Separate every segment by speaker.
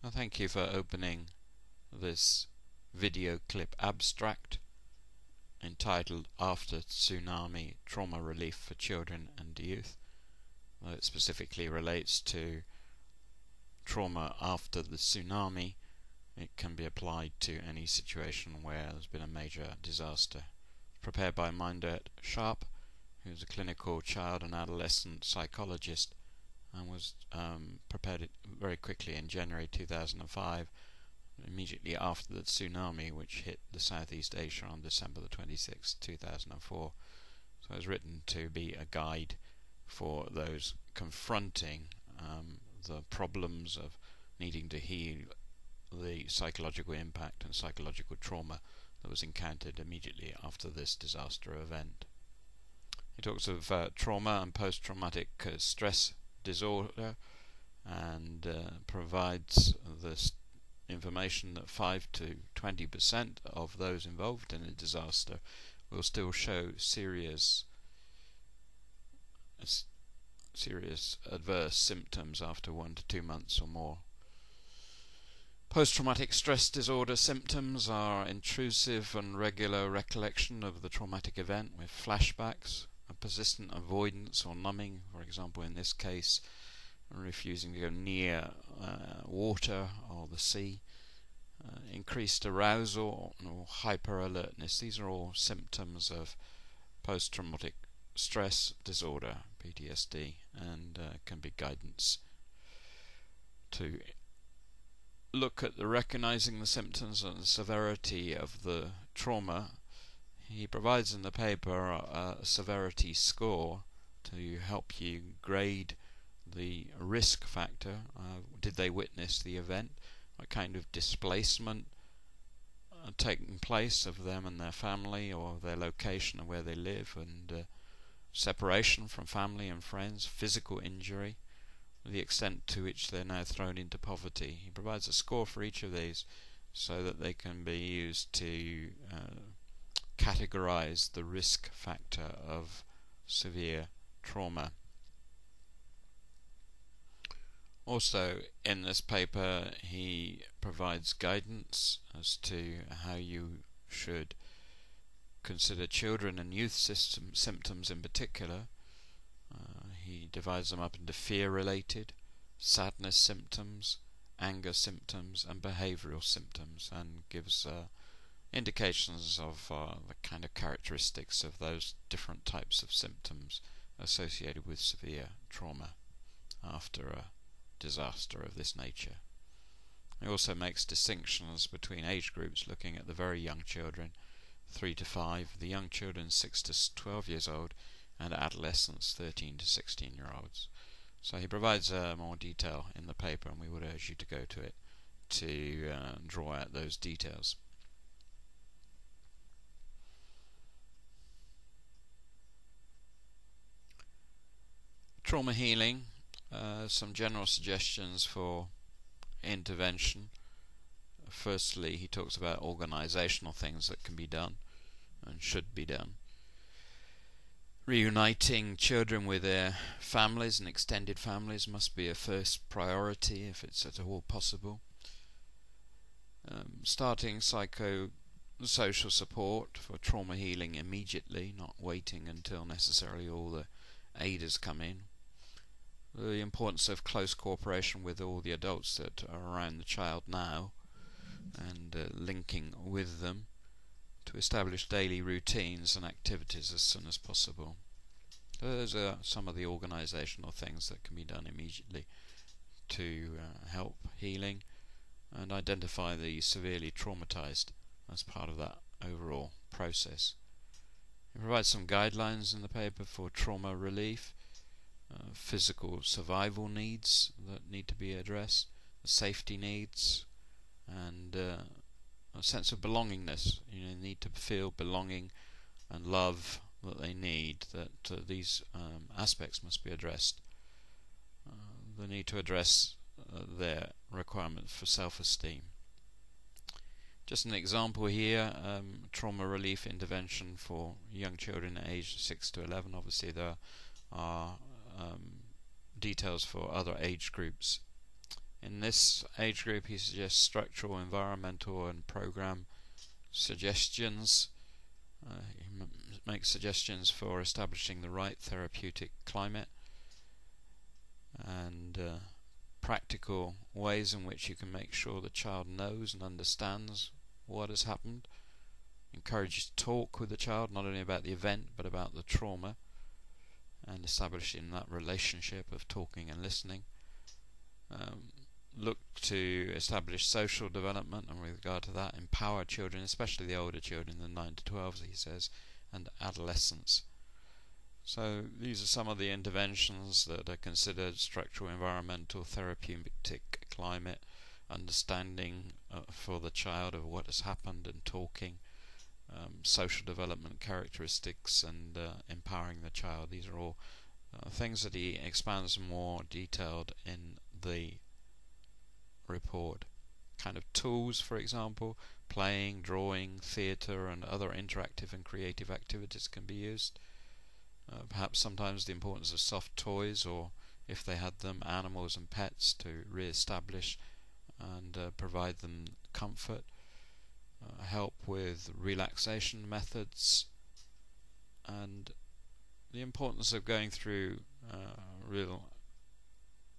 Speaker 1: Well, thank you for opening this video clip abstract entitled After Tsunami Trauma Relief for Children and Youth. It specifically relates to trauma after the tsunami. It can be applied to any situation where there's been a major disaster. Prepared by Meindert, Schaap, who's a clinical child and adolescent psychologist, and was prepared it very quickly in January 2005, immediately after the tsunami which hit the Southeast Asia on December the 26th, 2004. So it was written to be a guide for those confronting the problems of needing to heal the psychological impact and psychological trauma that was encountered immediately after this disaster event. He talks of trauma and post-traumatic stress disorder, and provides this information that 5 to 20% of those involved in a disaster will still show serious adverse symptoms after 1 to 2 months or more. Post-traumatic stress disorder symptoms are intrusive and regular recollection of the traumatic event with flashbacks, a persistent avoidance or numbing, for example in this case refusing to go near water or the sea, increased arousal or hyper-alertness. These are all symptoms of post-traumatic stress disorder, PTSD, and can be guidance to look at recognizing the symptoms and the severity of the trauma. He provides in the paper a severity score to help you grade the risk factor. Did they witness the event? What kind of displacement taking place of them and their family, or their location and where they live, and separation from family and friends, physical injury, the extent to which they're now thrown into poverty. He provides a score for each of these so that they can be used to categorize the risk factor of severe trauma. Also in this paper he provides guidance as to how you should consider children and youth symptoms in particular. He divides them up into fear-related, sadness symptoms, anger symptoms, and behavioral symptoms, and gives indications of the kind of characteristics of those different types of symptoms associated with severe trauma after a disaster of this nature. He also makes distinctions between age groups, looking at the very young children, 3 to 5, the young children 6 to 12 years old, and adolescents 13 to 16-year-olds. So he provides more detail in the paper, and we would urge you to go to it to draw out those details. Trauma healing. Some general suggestions for intervention. Firstly, he talks about organizational things that can be done and should be done. Reuniting children with their families and extended families must be a first priority if it's at all possible. Starting psychosocial support for trauma healing immediately, not waiting until necessarily all the aid has come in. The importance of close cooperation with all the adults that are around the child now, and linking with them to establish daily routines and activities as soon as possible. Those are some of the organisational things that can be done immediately to help healing and identify the severely traumatised as part of that overall process. It provides some guidelines in the paper for trauma relief, physical survival needs that need to be addressed, safety needs, and a sense of belongingness. They need to feel belonging and love that they need, that these aspects must be addressed. The need to address their requirement for self-esteem. Just an example here, trauma relief intervention for young children aged 6 to 11. Obviously there are details for other age groups In this age group, he suggests structural, environmental, and program suggestions. He makes suggestions for establishing the right therapeutic climate and practical ways in which you can make sure the child knows and understands what has happened. Encourages talk with the child, not only about the event but about the trauma, and establishing that relationship of talking and listening. Look to establish social development, and with regard to that, empower children, especially the older children, the 9 to 12s, he says, and adolescents. So these are some of the interventions that are considered: structural, environmental, therapeutic climate, understanding for the child of what has happened, and talking, social development characteristics, and empowering the child. These are all things that he expands more detailed in the report. Kind of tools, for example, playing, drawing, theatre, and other interactive and creative activities can be used. Perhaps sometimes the importance of soft toys, or if they had them, animals and pets, to re-establish and provide them comfort. Help with relaxation methods, and the importance of going through real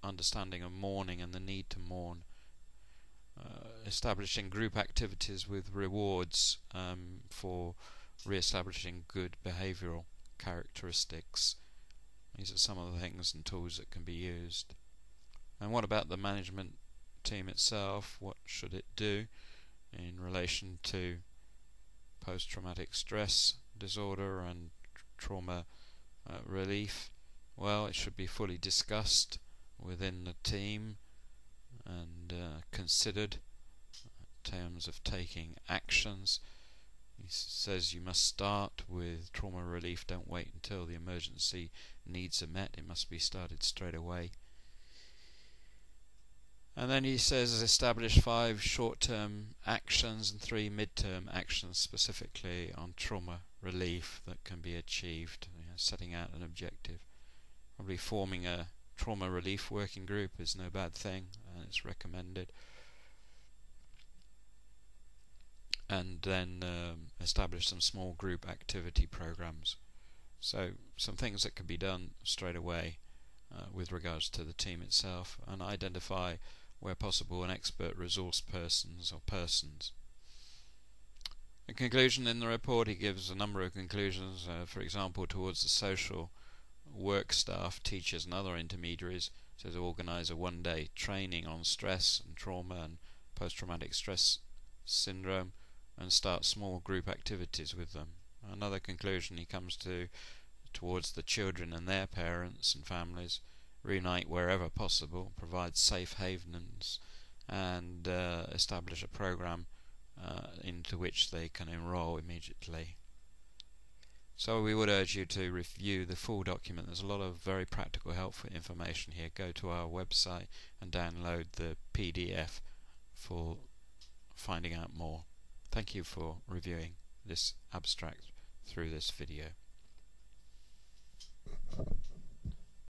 Speaker 1: understanding of mourning and the need to mourn. Establishing group activities with rewards for re-establishing good behavioural characteristics. These are some of the things and tools that can be used. And what about the management team itself? What should it do in relation to post-traumatic stress disorder and trauma relief? Well, it should be fully discussed within the team and considered in terms of taking actions. He says you must start with trauma relief. Don't wait until the emergency needs are met. It must be started straight away. And then he says establish 5 short-term actions and 3 mid-term actions specifically on trauma relief that can be achieved. Setting out an objective. Probably forming a trauma relief working group is no bad thing, and it's recommended. And then establish some small group activity programs. So some things that can be done straight away with regards to the team itself, and identify where possible an expert resource persons or persons. In conclusion, in the report he gives a number of conclusions, for example towards the social work staff, teachers and other intermediaries. Says organise a one-day training on stress and trauma and post-traumatic stress syndrome, and start small group activities with them. Another conclusion he comes to towards the children and their parents and families: reunite wherever possible, provide safe havens, and establish a program into which they can enroll immediately. So we would urge you to review the full document. There's a lot of very practical, helpful information here. Go to our website and download the PDF for finding out more. Thank you for reviewing this abstract through this video.